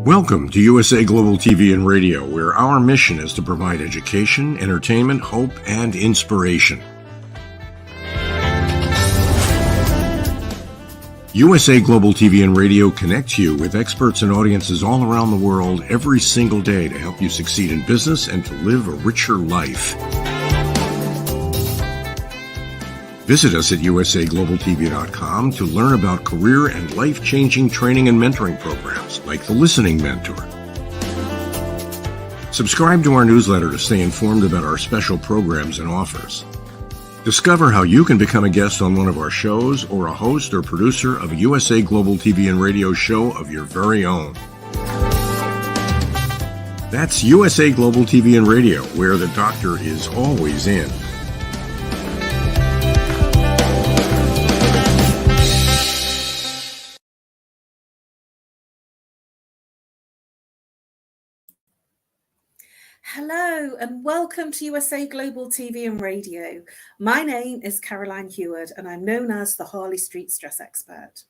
Welcome to USA Global TV and Radio, where our mission is to provide education, entertainment, hope, and inspiration. USA Global TV and Radio connects you with experts and audiences all around the world every single day to help you succeed in business and to live a richer life. Visit us at usaglobaltv.com to learn about career and life-changing training and mentoring programs like the Listening Mentor. Subscribe to our newsletter to stay informed about our special programs and offers. Discover how you can become a guest on one of our shows or a host or producer of a USA Global TV and Radio show of your very own. That's USA Global TV and Radio, where the doctor is always in. Hello and welcome to USA Global TV and Radio. My name is Caroline Heward and I'm known as the Harley Street Stress Expert.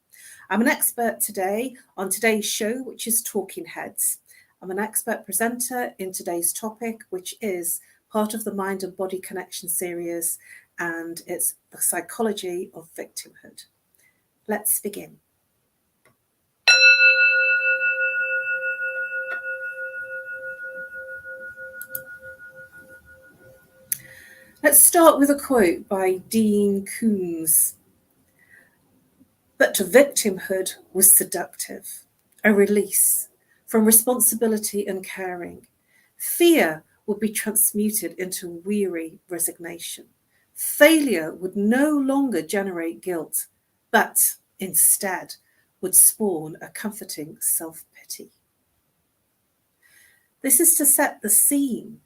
I'm an expert today on today's show, which is Talking Heads. I'm an expert presenter in today's topic, which is part of the Mind and Body Connection series, and it's the psychology of victimhood. Let's begin. Let's start with a quote by Dean Koontz. But victimhood was seductive, a release from responsibility and caring. Fear would be transmuted into weary resignation. Failure would no longer generate guilt, but instead would spawn a comforting self-pity. This is to set the scene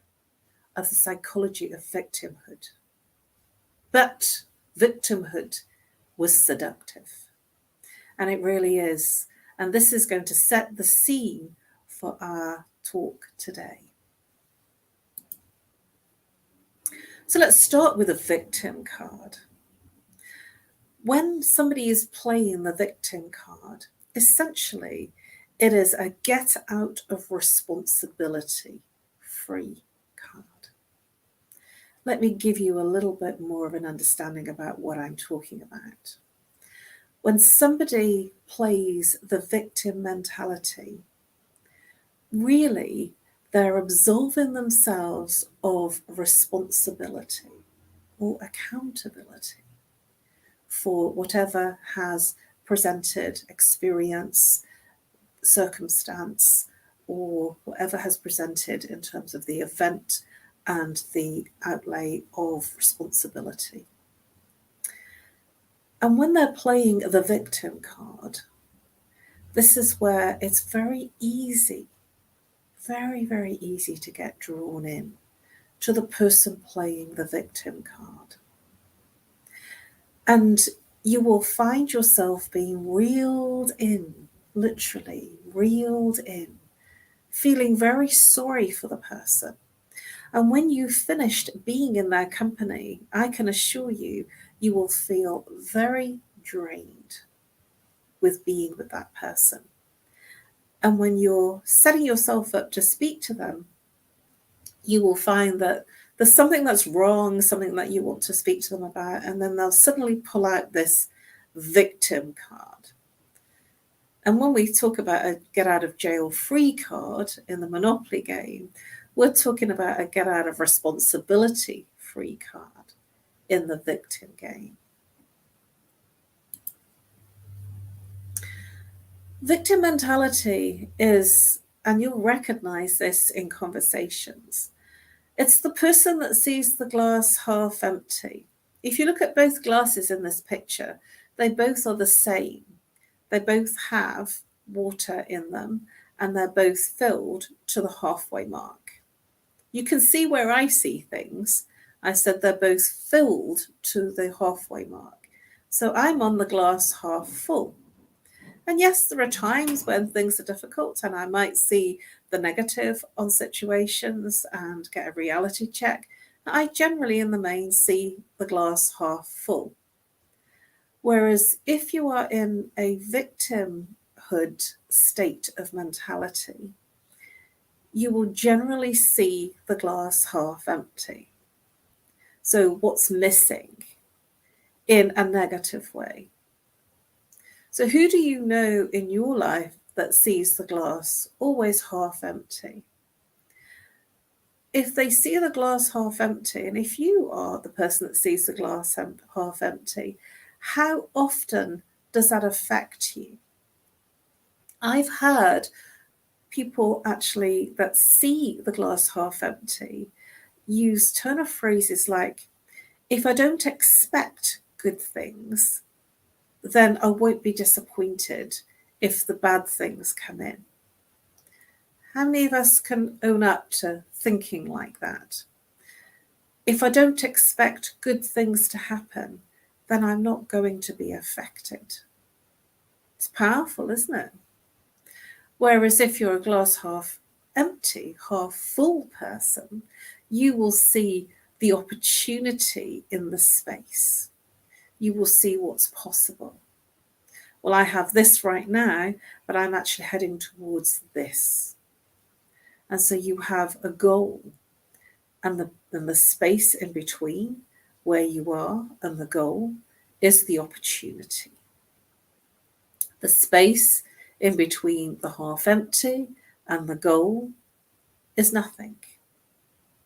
of the psychology of victimhood. But victimhood was seductive. And it really is. And this is going to set the scene for our talk today. So let's start with a victim card. When somebody is playing the victim card, essentially it is a get out of responsibility free card. Let me give you a little bit more of an understanding about what I'm talking about. When somebody plays the victim mentality, really they're absolving themselves of responsibility or accountability for whatever has presented experience, circumstance, or whatever has presented in terms of the event and the outlay of responsibility. And when they're playing the victim card, this is where it's very easy, very, very easy to get drawn in to the person playing the victim card. And you will find yourself being reeled in, literally reeled in, feeling very sorry for the person. And when you've finished being in their company, I can assure you, you will feel very drained with being with that person. And when you're setting yourself up to speak to them, you will find that there's something that's wrong, something that you want to speak to them about, and then they'll suddenly pull out this victim card. And when we talk about a get out of jail free card in the Monopoly game, we're talking about a get out of responsibility free card in the victim game. Victim mentality is, and you'll recognize this in conversations, it's the person that sees the glass half empty. If you look at both glasses in this picture, they both are the same. They both have water in them and they're both filled to the halfway mark. You can see where I see things. I said they're both filled to the halfway mark. So I'm on the glass half full. And yes, there are times when things are difficult and I might see the negative on situations and get a reality check. I generally in the main see the glass half full. Whereas if you are in a victimhood victimhood state of mentality, you will generally see the glass half empty. So what's missing in a negative way? So who do you know in your life that sees the glass always half empty? If they see the glass half empty, and if you are the person that sees the glass half empty, how often does that affect you? I've heard people actually that see the glass half empty use turn of phrases like, if I don't expect good things, then I won't be disappointed if the bad things come in. How many of us can own up to thinking like that? If I don't expect good things to happen, then I'm not going to be affected. It's powerful, isn't it? Whereas if you're a glass half empty, half full person, you will see the opportunity in the space. You will see what's possible. Well, I have this right now, but I'm actually heading towards this. And so you have a goal, and the space in between where you are and the goal is the opportunity. The space in between the half empty and the goal is nothing.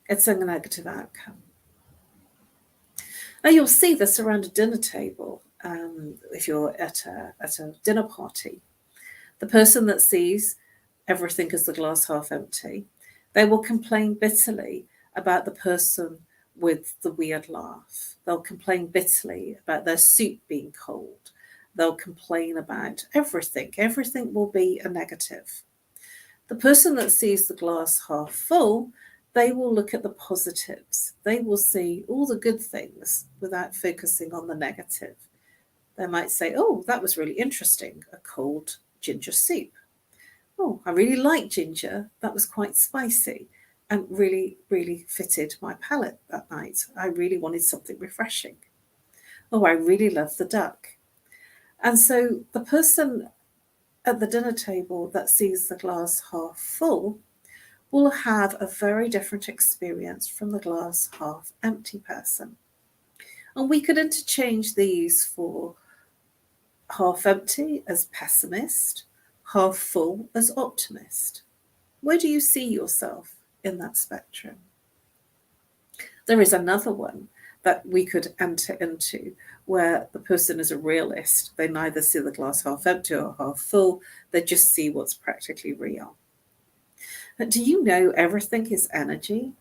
It's a negative outcome. Now you'll see this around a dinner table. If you're at a dinner party, the person that sees everything as the glass half empty, they will complain bitterly about the person with the weird laugh. They'll complain bitterly about their soup being cold. They'll complain about everything. Everything will be a negative. The person that sees the glass half full, they will look at the positives. They will see all the good things without focusing on the negative. They might say, oh, that was really interesting, a cold ginger soup. Oh, I really like ginger. That was quite spicy and really, really fitted my palate that night. I really wanted something refreshing. Oh, I really love the duck. And so the person at the dinner table that sees the glass half full will have a very different experience from the glass half empty person. And we could interchange these for half empty as pessimist, half full as optimist. Where do you see yourself in that spectrum? There is another one that we could enter into where the person is a realist. They neither see the glass half empty or half full. They just see what's practically real. But do you know everything is energy?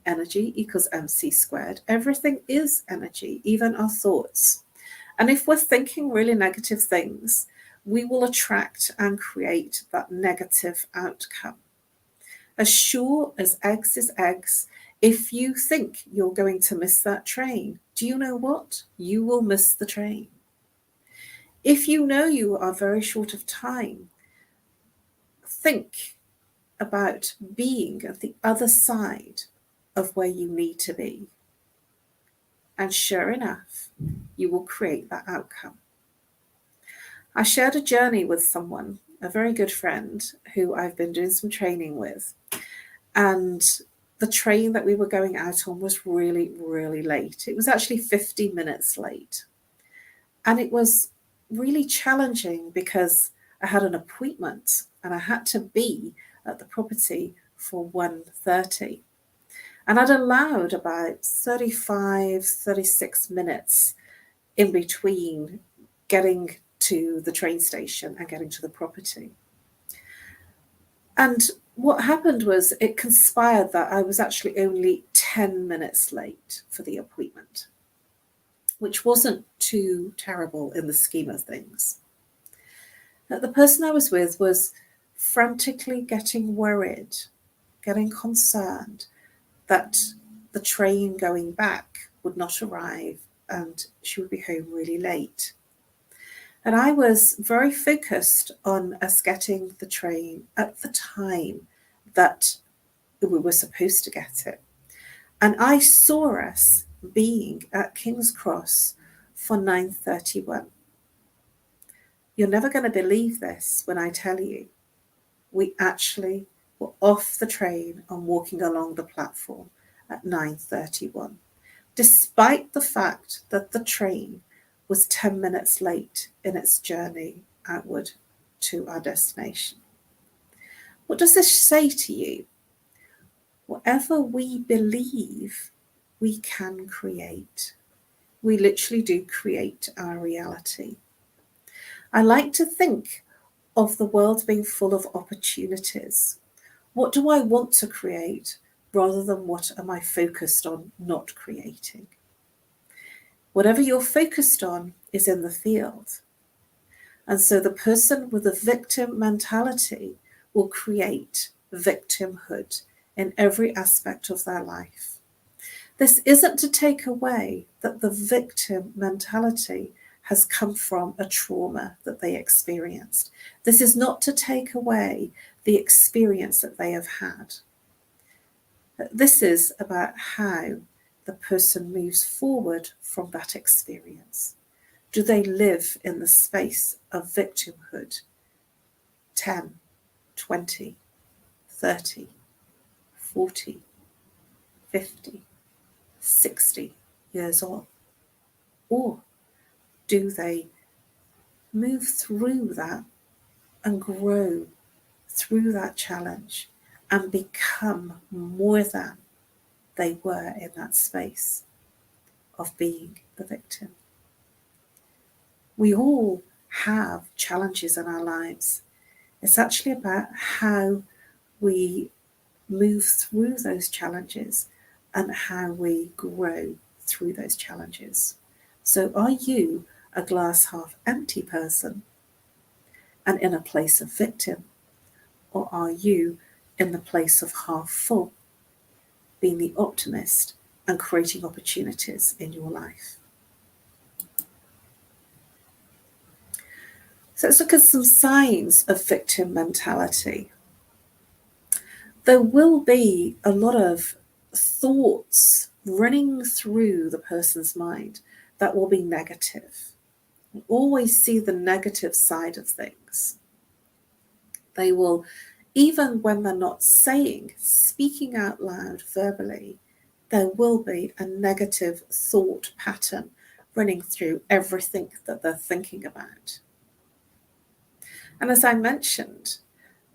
Energy equals mc squared. Everything is energy, even our thoughts. And if we're thinking really negative things, we will attract and create that negative outcome. As sure as eggs is eggs, if you think you're going to miss that train, do you know what? You will miss the train. If you know you are very short of time, think about being at the other side of where you need to be. And sure enough, you will create that outcome. I shared a journey with someone, a very good friend, who I've been doing some training with. And the train that we were going out on was really, really late. It was actually 50 minutes late. And it was really challenging because I had an appointment and I had to be at the property for 1:30. And I'd allowed about 35, 36 minutes in between getting to the train station and getting to the property. And what happened was it conspired that I was actually only 10 minutes late for the appointment, which wasn't too terrible in the scheme of things. Now, the person I was with was frantically getting worried, getting concerned that the train going back would not arrive and she would be home really late. And I was very focused on us getting the train at the time that we were supposed to get it. And I saw us being at King's Cross for 9:31. You're never going to believe this when I tell you we actually were off the train and walking along the platform at 9:31, despite the fact that the train was 10 minutes late in its journey outward to our destination. What does this say to you? Whatever we believe, we can create. We literally do create our reality. I like to think of the world being full of opportunities. What do I want to create rather than what am I focused on not creating? Whatever you're focused on is in the field. And so the person with a victim mentality will create victimhood in every aspect of their life. This isn't to take away that the victim mentality has come from a trauma that they experienced. This is not to take away the experience that they have had. This is about how the person moves forward from that experience. Do they live in the space of victimhood 10, 20, 30, 40, 50, 60 years on? Or do they move through that and grow through that challenge and become more than they were in that space of being the victim? We all have challenges in our lives. It's actually about how we move through those challenges and how we grow through those challenges. So are you a glass half empty person and in a place of victim? Or are you in the place of half full, being the optimist and creating opportunities in your life? So let's look at some signs of victim mentality. There will be a lot of thoughts running through the person's mind that will be negative. You always see the negative side of things. They will, even when they're not speaking out loud verbally, there will be a negative thought pattern running through everything that they're thinking about. And as I mentioned,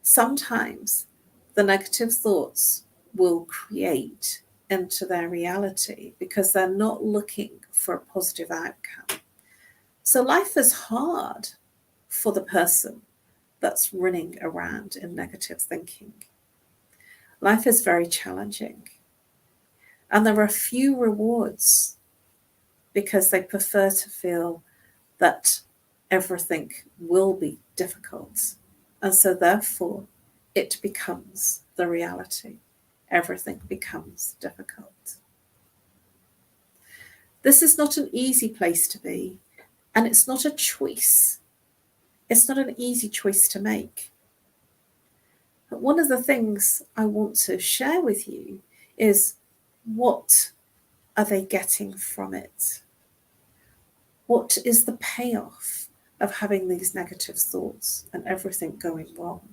sometimes the negative thoughts will create into their reality because they're not looking for a positive outcome. So life is hard for the person that's running around in negative thinking. Life is very challenging. And there are few rewards because they prefer to feel that everything will be difficult. And so therefore, it becomes the reality. Everything becomes difficult. This is not an easy place to be, and it's not a choice. It's not an easy choice to make. But one of the things I want to share with you is, what are they getting from it? What is the payoff of having these negative thoughts and everything going wrong?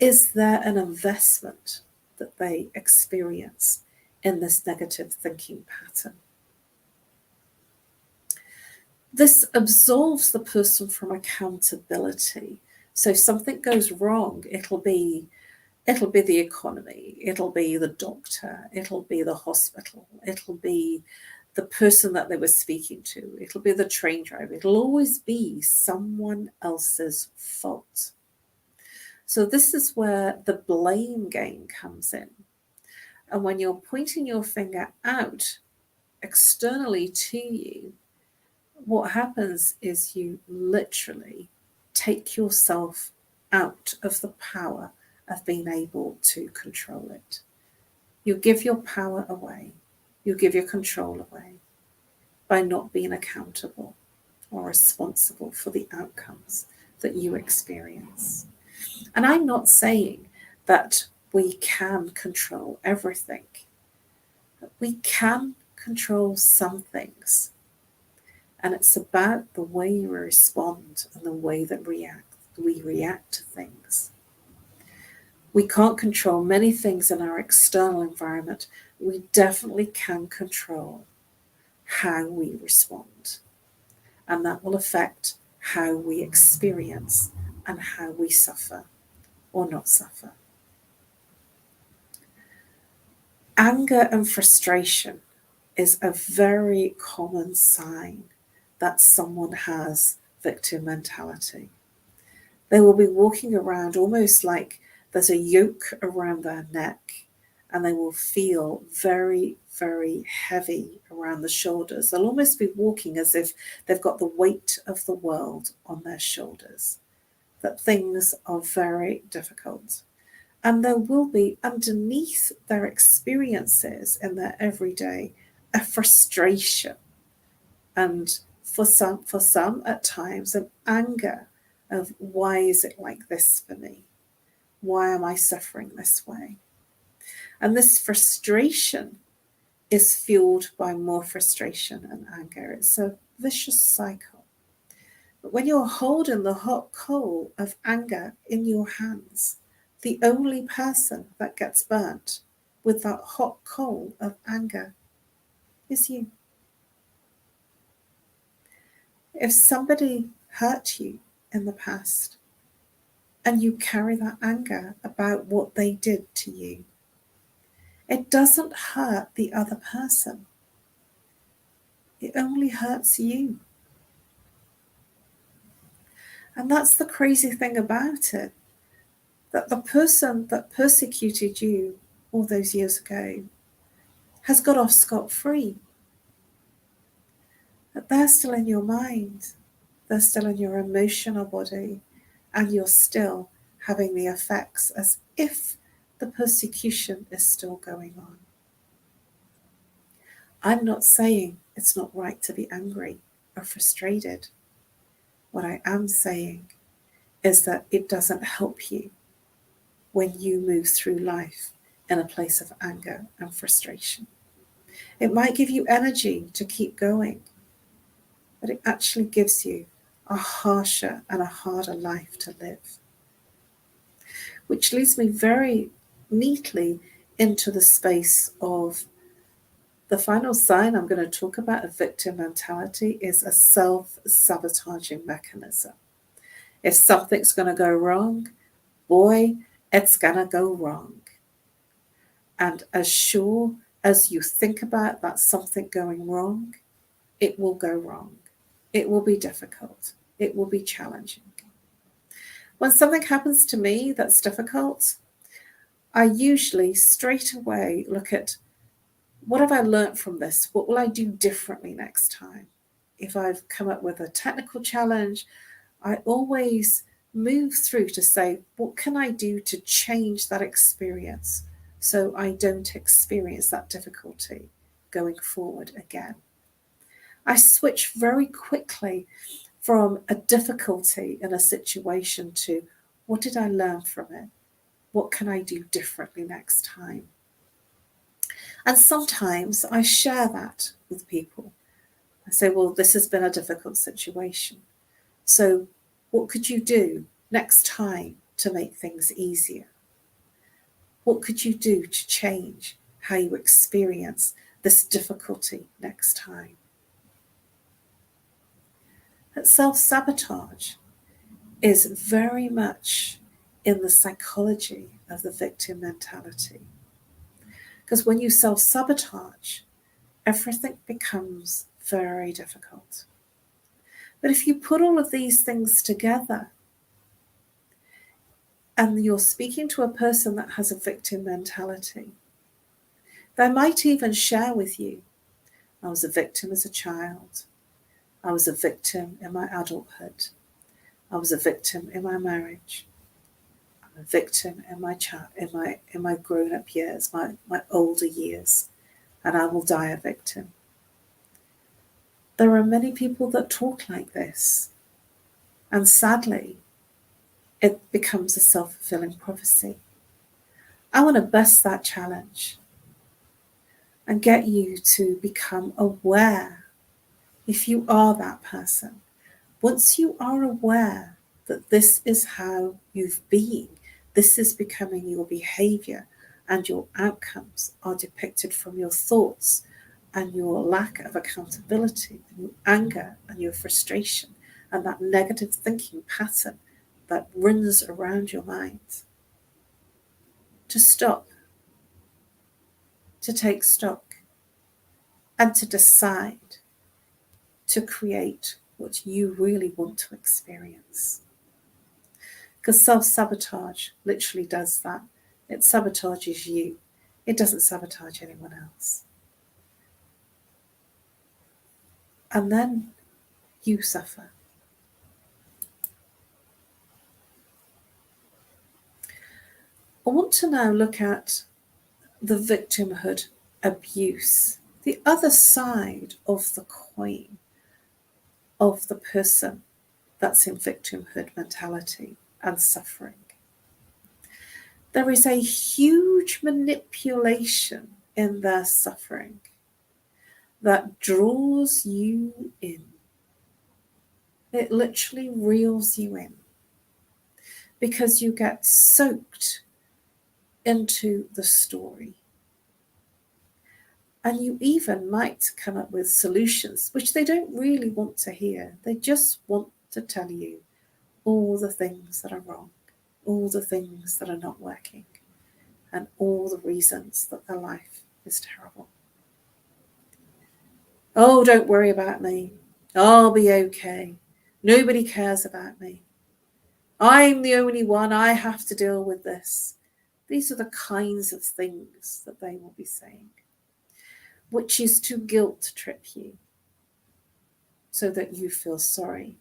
Is there an investment that they experience in this negative thinking pattern? This absolves the person from accountability. So if something goes wrong, it'll be the economy, it'll be the doctor, it'll be the hospital, it'll be the person that they were speaking to, it'll be the train driver, it'll always be someone else's fault. So this is where the blame game comes in. And when you're pointing your finger out externally to you, what happens is you literally take yourself out of the power of being able to control it. You give your power away. You give your control away by not being accountable or responsible for the outcomes that you experience. And I'm not saying that we can control everything. We can control some things. And it's about the way we respond and the way that we react to things. We can't control many things in our external environment. We definitely can control how we respond. And that will affect how we experience and how we suffer or not suffer. Anger and frustration is a very common sign that someone has victim mentality. They will be walking around almost like there's a yoke around their neck, and they will feel very, very heavy around the shoulders. They'll almost be walking as if they've got the weight of the world on their shoulders, that things are very difficult. And there will be, underneath their experiences in their everyday, a frustration. And for some at times, an anger of, why is it like this for me? Why am I suffering this way? And this frustration is fueled by more frustration and anger. It's a vicious cycle. But when you're holding the hot coal of anger in your hands, the only person that gets burnt with that hot coal of anger is you. If somebody hurt you in the past and you carry that anger about what they did to you, it doesn't hurt the other person. It only hurts you. And that's the crazy thing about it, that the person that persecuted you all those years ago has got off scot-free. But they're still in your mind, they're still in your emotional body, and you're still having the effects as if the persecution is still going on. I'm not saying it's not right to be angry or frustrated. What I am saying is that it doesn't help you when you move through life in a place of anger and frustration. It might give you energy to keep going, but it actually gives you a harsher and a harder life to live. Which leads me very neatly into the space of the final sign I'm going to talk about of victim mentality is a self-sabotaging mechanism. If something's going to go wrong, boy, it's going to go wrong. And as sure as you think about that something going wrong, it will go wrong. It will be difficult. It will be challenging. When something happens to me that's difficult, I usually straight away look at, what have I learned from this? What will I do differently next time? If I've come up with a technical challenge, I always move through to say, what can I do to change that experience so I don't experience that difficulty going forward again? I switch very quickly from a difficulty in a situation to, what did I learn from it? What can I do differently next time? And sometimes I share that with people. I say, well, this has been a difficult situation. So what could you do next time to make things easier? What could you do to change how you experience this difficulty next time? That self-sabotage is very much in the psychology of the victim mentality. Because when you self-sabotage, everything becomes very difficult. But if you put all of these things together, and you're speaking to a person that has a victim mentality, they might even share with you, I was a victim as a child. I was a victim in my adulthood. I was a victim in my marriage. I'm a victim in my grown-up years, my older years, and I will die a victim. There are many people that talk like this, and sadly, it becomes a self-fulfilling prophecy. I want to bust that challenge and get you to become aware. if you are that person, once you are aware that this is how you've been, this is becoming your behaviour, and your outcomes are depicted from your thoughts and your lack of accountability and your anger and your frustration and that negative thinking pattern that runs around your mind, to stop, to take stock, and to decide to create what you really want to experience. Because self-sabotage literally does that. It sabotages you. It doesn't sabotage anyone else. And then you suffer. I want to now look at the victimhood abuse, the other side of the coin of the person that's in victimhood mentality and suffering. There is a huge manipulation in their suffering that draws you in. It literally reels you in because you get soaked into the story. And you even might come up with solutions, which they don't really want to hear. They just want to tell you all the things that are wrong, all the things that are not working, and all the reasons that their life is terrible. Oh, don't worry about me. I'll be okay. Nobody cares about me. I'm the only one. I have to deal with this. These are the kinds of things that they will be saying, which is to guilt trip you so that you feel sorry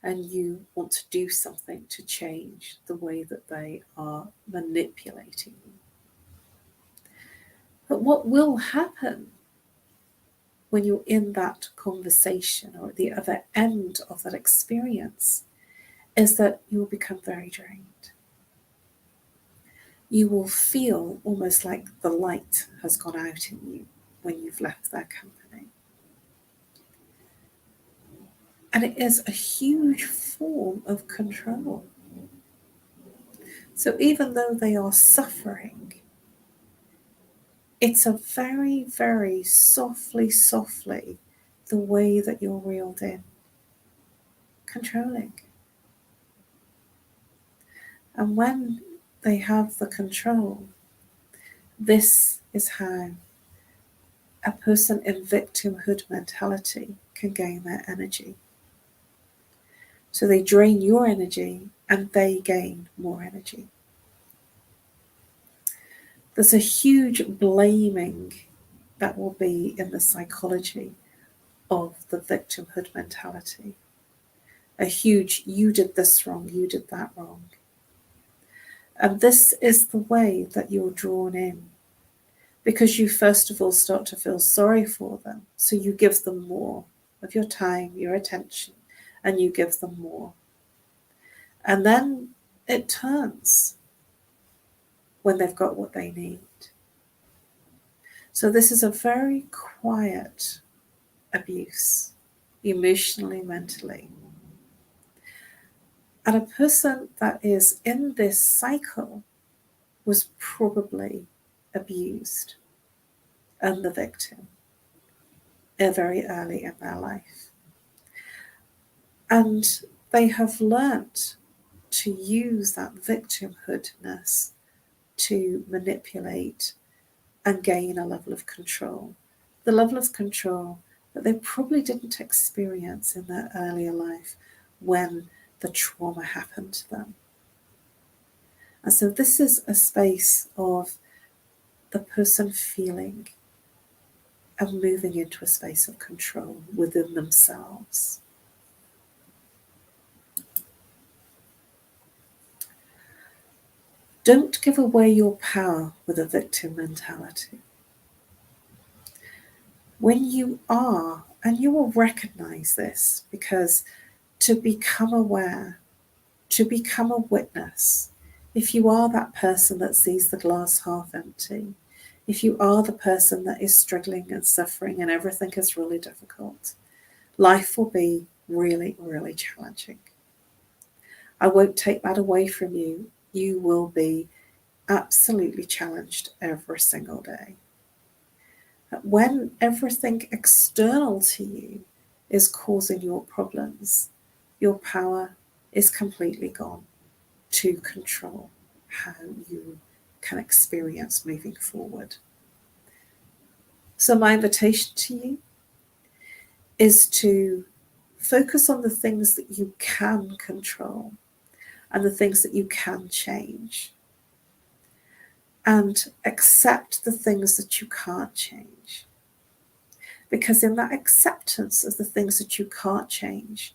and you want to do something to change the way that they are manipulating you. But what will happen when you're in that conversation or at the other end of that experience is that you will become very drained. You will feel almost like the light has gone out in you when you've left their company. And it is a huge form of control. So even though they are suffering, it's a very, very softly the way that you're reeled in, controlling. And when they have the control, this is how a person in victimhood mentality can gain their energy. So they drain your energy and they gain more energy. There's a huge blaming that will be in the psychology of the victimhood mentality. A huge, you did this wrong, you did that wrong. And this is the way that you're drawn in, because you first of all start to feel sorry for them. So you give them more of your time, your attention, and you give them more. And then it turns when they've got what they need. So this is a very quiet abuse, emotionally, mentally. And a person that is in this cycle was probably abused and the victim very early in their life. And they have learnt to use that victimhoodness to manipulate and gain a level of control. The level of control that they probably didn't experience in their earlier life when the trauma happened to them. And so this is a space of the person feeling and moving into a space of control within themselves. Don't give away your power with a victim mentality. When you are, and you will recognize this, because to become aware, to become a witness, if you are that person that sees the glass half empty, if you are the person that is struggling and suffering and everything is really difficult, life will be really, really challenging. I won't take that away from you. You will be absolutely challenged every single day. When everything external to you is causing your problems, your power is completely gone to control how you can experience moving forward. So my invitation to you is to focus on the things that you can control and the things that you can change, and accept the things that you can't change. Because in that acceptance of the things that you can't change,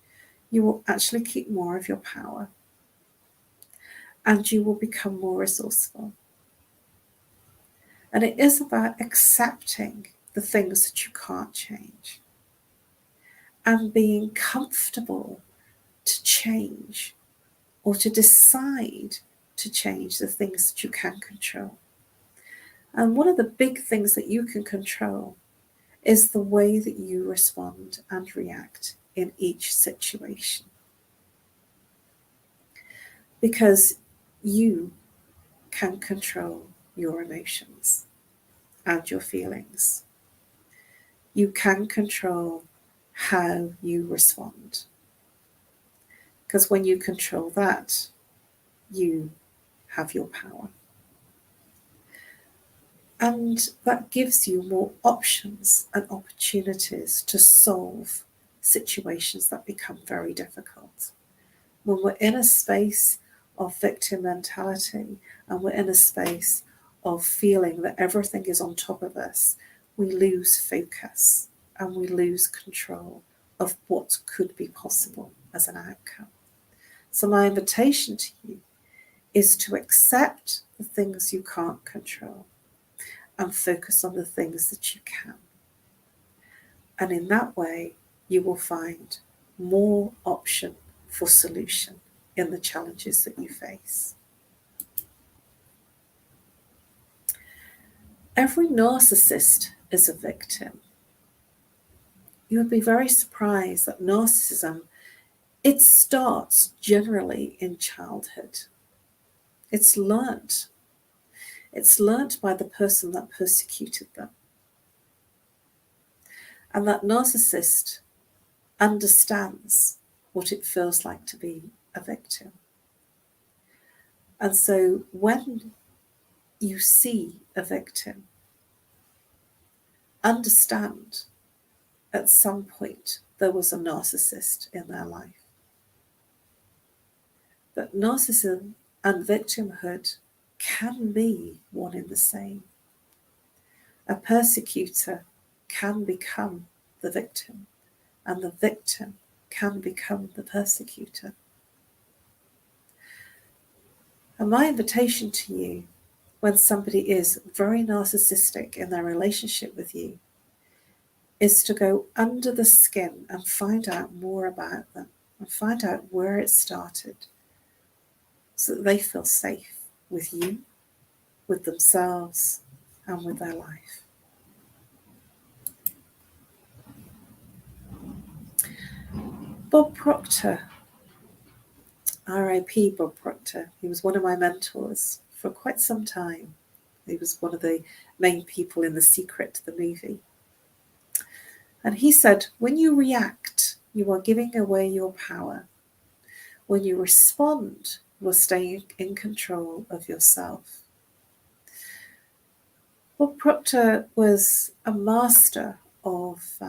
you will actually keep more of your power and you will become more resourceful. And it is about accepting the things that you can't change and being comfortable to change or to decide to change the things that you can control. And one of the big things that you can control is the way that you respond and react in each situation. Because you can control your emotions and your feelings. You can control how you respond. Because when you control that, you have your power. And that gives you more options and opportunities to solve situations that become very difficult. When we're in a space of victim mentality and we're in a space of feeling that everything is on top of us, we lose focus and we lose control of what could be possible as an outcome. So my invitation to you is to accept the things you can't control and focus on the things that you can. And in that way, you will find more option for solution in the challenges that you face. Every narcissist is a victim. You would be very surprised that narcissism, it starts generally in childhood. It's learnt. It's learnt by the person that persecuted them. And that narcissist understands what it feels like to be a victim. And so when you see a victim, understand at some point there was a narcissist in their life. But narcissism and victimhood can be one in the same. A persecutor can become the victim, and the victim can become the persecutor. And my invitation to you, when somebody is very narcissistic in their relationship with you, is to go under the skin and find out more about them and find out where it started so that they feel safe with you, with themselves, and with their life. Bob Proctor, R.I.P. Bob Proctor, he was one of my mentors for quite some time. He was one of the main people in The Secret, the movie. And he said, when you react, you are giving away your power. When you respond, you are staying in control of yourself. Bob Proctor was a master of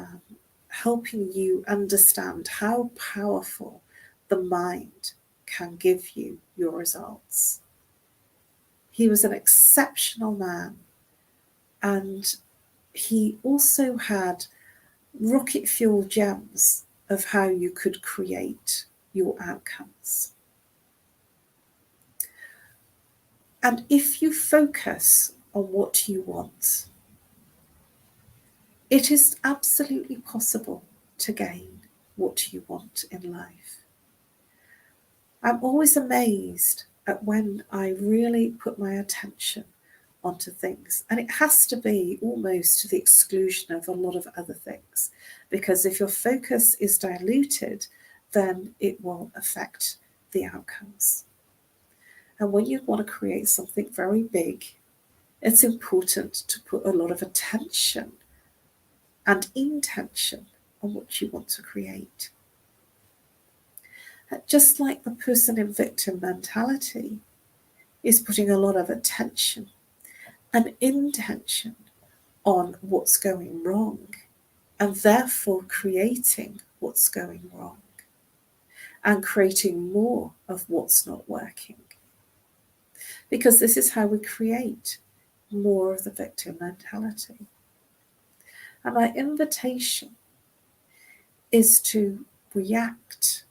helping you understand how powerful the mind can give you your results. He was an exceptional man, and he also had rocket fuel gems of how you could create your outcomes. And if you focus on what you want, it is absolutely possible to gain what you want in life. I'm always amazed at when I really put my attention onto things. And it has to be almost to the exclusion of a lot of other things, because if your focus is diluted, then it will affect the outcomes. And when you want to create something very big, it's important to put a lot of attention and intention on what you want to create. Just like the person in victim mentality is putting a lot of attention and intention on what's going wrong, and therefore creating what's going wrong and creating more of what's not working. Because this is how we create more of the victim mentality. And my invitation is to react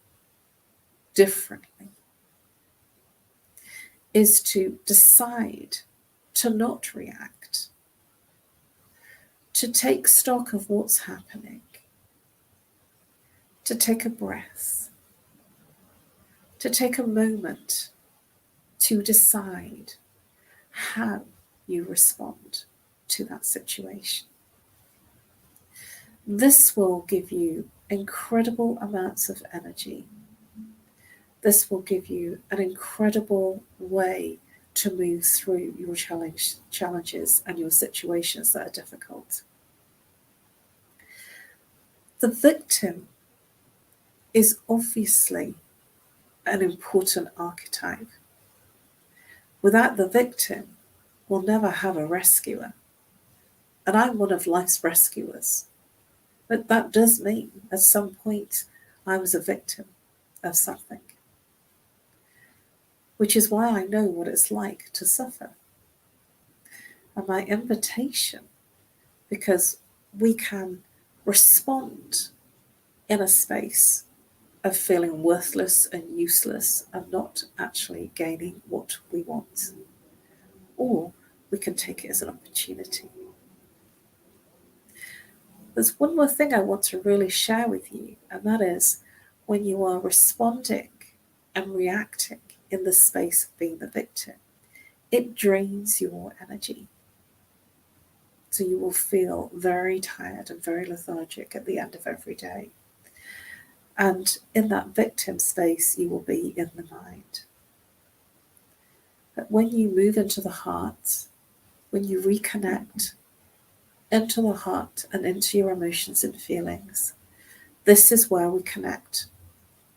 differently, is to decide to not react, to take stock of what's happening, to take a breath, to take a moment to decide how you respond to that situation. This will give you incredible amounts of energy. This will give you an incredible way to move through your challenges and your situations that are difficult. The victim is obviously an important archetype. Without the victim, we'll never have a rescuer. And I'm one of life's rescuers. But that does mean at some point I was a victim of something, which is why I know what it's like to suffer. And my invitation, because we can respond in a space of feeling worthless and useless and not actually gaining what we want, or we can take it as an opportunity. There's one more thing I want to really share with you, and that is when you are responding and reacting in the space of being the victim, it drains your energy. So you will feel very tired and very lethargic at the end of every day. And in that victim space, you will be in the mind. But when you move into the heart, when you reconnect into the heart and into your emotions and feelings, this is where we connect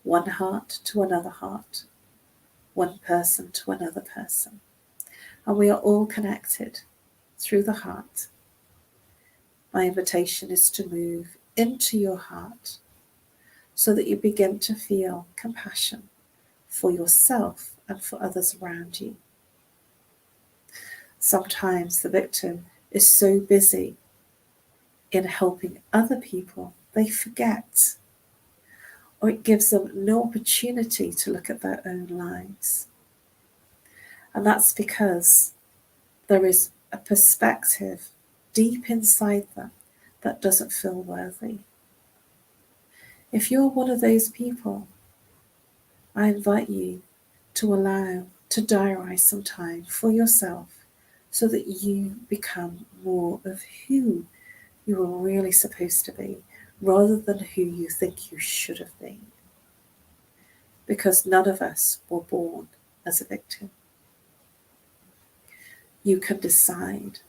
one heart to another heart, one person to another person. And we are all connected through the heart. My invitation is to move into your heart so that you begin to feel compassion for yourself and for others around you. Sometimes the victim is so busy in helping other people, they forget, or it gives them no opportunity to look at their own lives. And that's because there is a perspective deep inside them that doesn't feel worthy. If you're one of those people, I invite you to allow to diarize some time for yourself so that you become more of who you are really supposed to be, rather than who you think you should have been. Because none of us were born as a victim. You can decide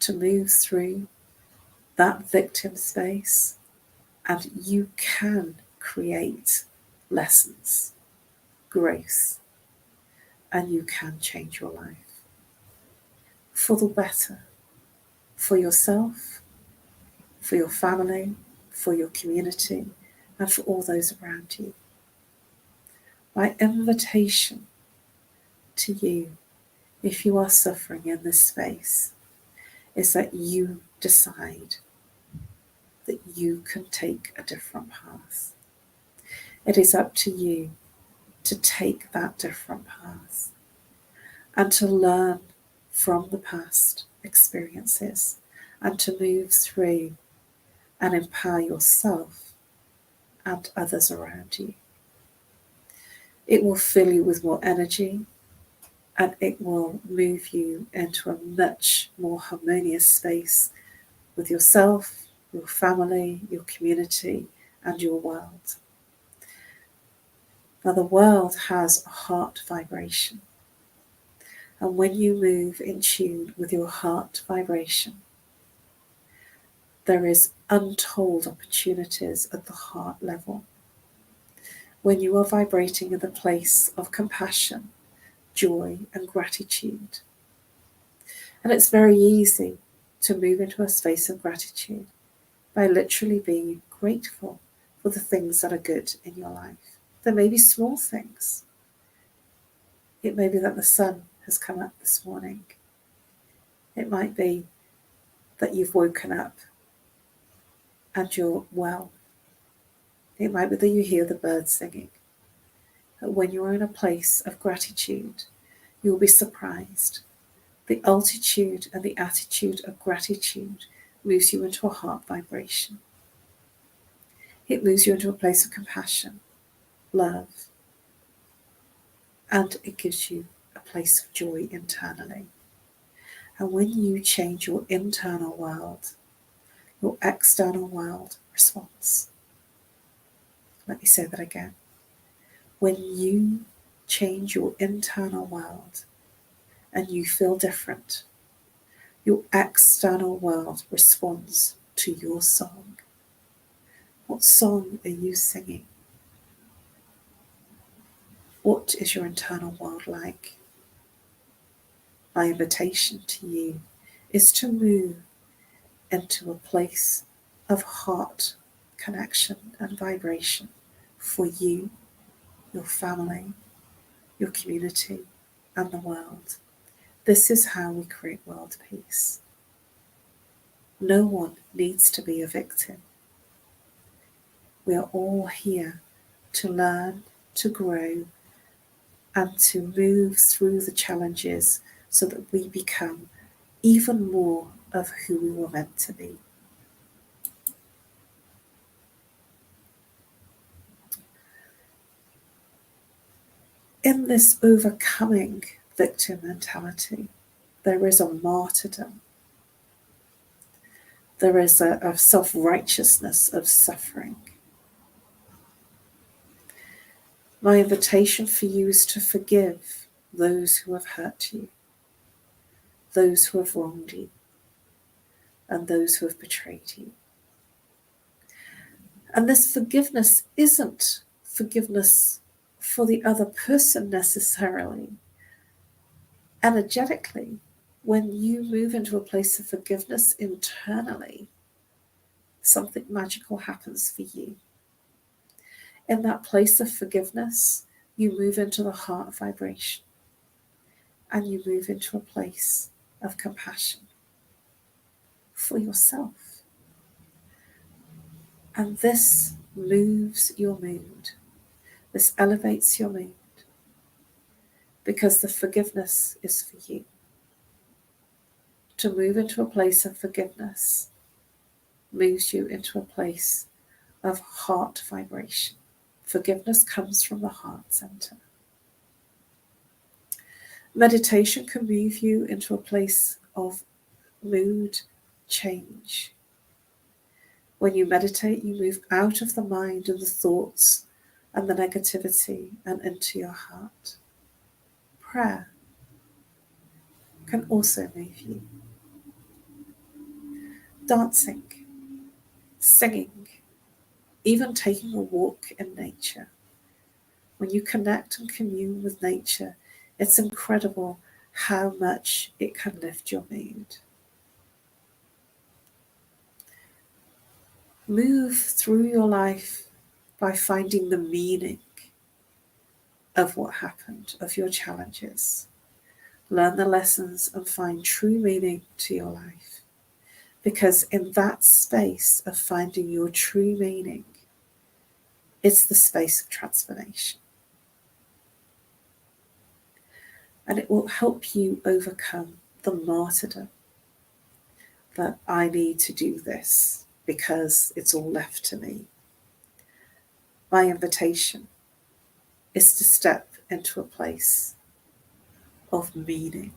to move through that victim space, and you can create lessons, growth, and you can change your life for the better, for yourself, for your family, for your community, and for all those around you. My invitation to you, if you are suffering in this space, is that you decide that you can take a different path. It is up to you to take that different path and to learn from the past experiences and to move through and empower yourself and others around you. It will fill you with more energy and it will move you into a much more harmonious space with yourself, your family, your community, and your world. Now, the world has a heart vibration. And when you move in tune with your heart vibration, there is untold opportunities at the heart level. When you are vibrating in the place of compassion, joy, and gratitude. And it's very easy to move into a space of gratitude by literally being grateful for the things that are good in your life. There may be small things. It may be that the sun has come up this morning. It might be that you've woken up and you're well. It might be that you hear the birds singing. But when you're in a place of gratitude, you'll be surprised. The altitude and the attitude of gratitude moves you into a heart vibration. It moves you into a place of compassion, love, and it gives you a place of joy internally. And when you change your internal world, your external world responds. Let me say that again. When you change your internal world and you feel different, your external world responds to your song. What song are you singing? What is your internal world like? My invitation to you is to move into a place of heart connection and vibration for you, your family, your community, and the world. This is how we create world peace. No one needs to be a victim. We are all here to learn, to grow, and to move through the challenges so that we become even more of who we were meant to be. In this overcoming victim mentality, there is a martyrdom. There is a self-righteousness of suffering. My invitation for you is to forgive those who have hurt you, those who have wronged you, and those who have betrayed you. And this forgiveness isn't forgiveness for the other person necessarily. Energetically, when you move into a place of forgiveness internally, something magical happens for you. In that place of forgiveness, you move into the heart vibration and you move into a place of compassion for yourself. And this moves your mood. This elevates your mood because the forgiveness is for you. To move into a place of forgiveness moves you into a place of heart vibration. Forgiveness comes from the heart center. Meditation can move you into a place of mood change. When you meditate, you move out of the mind and the thoughts and the negativity and into your heart. Prayer can also move you. Dancing, singing, even taking a walk in nature. When you connect and commune with nature, it's incredible how much it can lift your mood. Move through your life by finding the meaning of what happened, of your challenges. Learn the lessons and find true meaning to your life. Because in that space of finding your true meaning, it's the space of transformation. And it will help you overcome the martyrdom that I need to do this because it's all left to me. My invitation is to step into a place of meaning,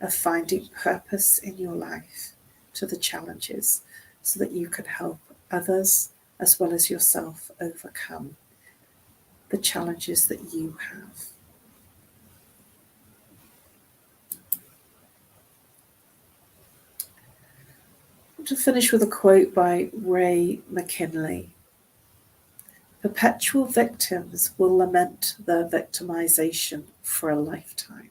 of finding purpose in your life to the challenges so that you can help others as well as yourself overcome the challenges that you have. I want to finish with a quote by Ray McKinley. Perpetual victims will lament their victimization for a lifetime.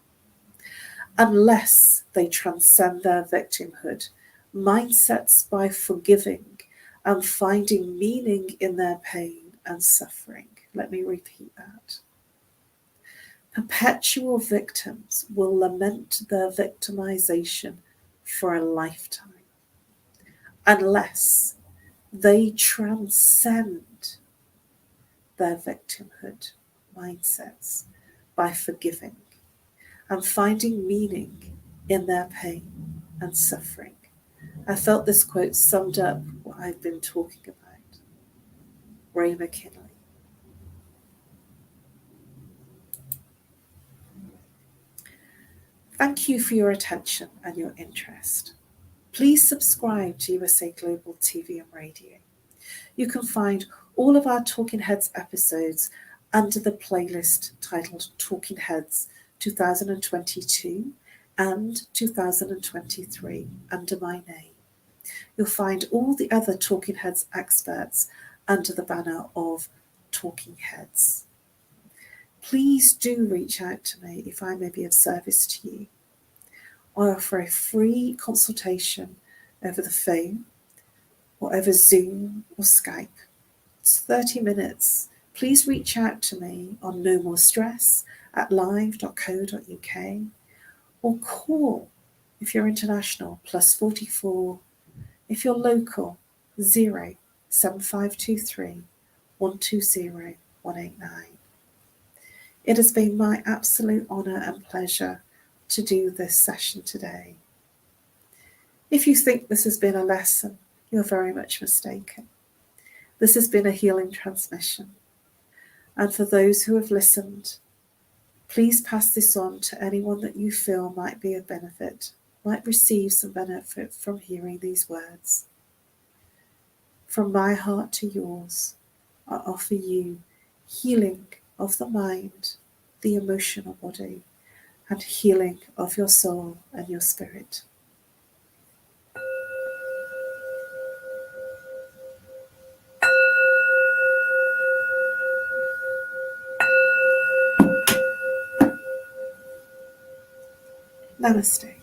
Unless they transcend their victimhood mindsets by forgiving and finding meaning in their pain and suffering. Let me repeat that. Perpetual victims will lament their victimization for a lifetime unless they transcend their victimhood mindsets by forgiving and finding meaning in their pain and suffering. I felt this quote summed up what I've been talking about. Ray McKinley. Thank you for your attention and your interest. Please subscribe to USA Global TV and Radio. You can find all of our Talking Heads episodes under the playlist titled Talking Heads 2022 and 2023 under my name. You'll find all the other Talking Heads experts under the banner of Talking Heads. Please do reach out to me if I may be of service to you. I offer a free consultation over the phone or over Zoom or Skype. It's 30 minutes. Please reach out to me on nomorestress@live.co.uk or call if you're international +44, if you're local 07523 120 189. It has been my absolute honour and pleasure to do this session today. If you think this has been a lesson, you're very much mistaken. This has been a healing transmission. And for those who have listened, please pass this on to anyone that you feel might be of benefit, might receive some benefit from hearing these words. From my heart to yours, I offer you healing of the mind, the emotional body, and healing of your soul and your spirit. Namaste.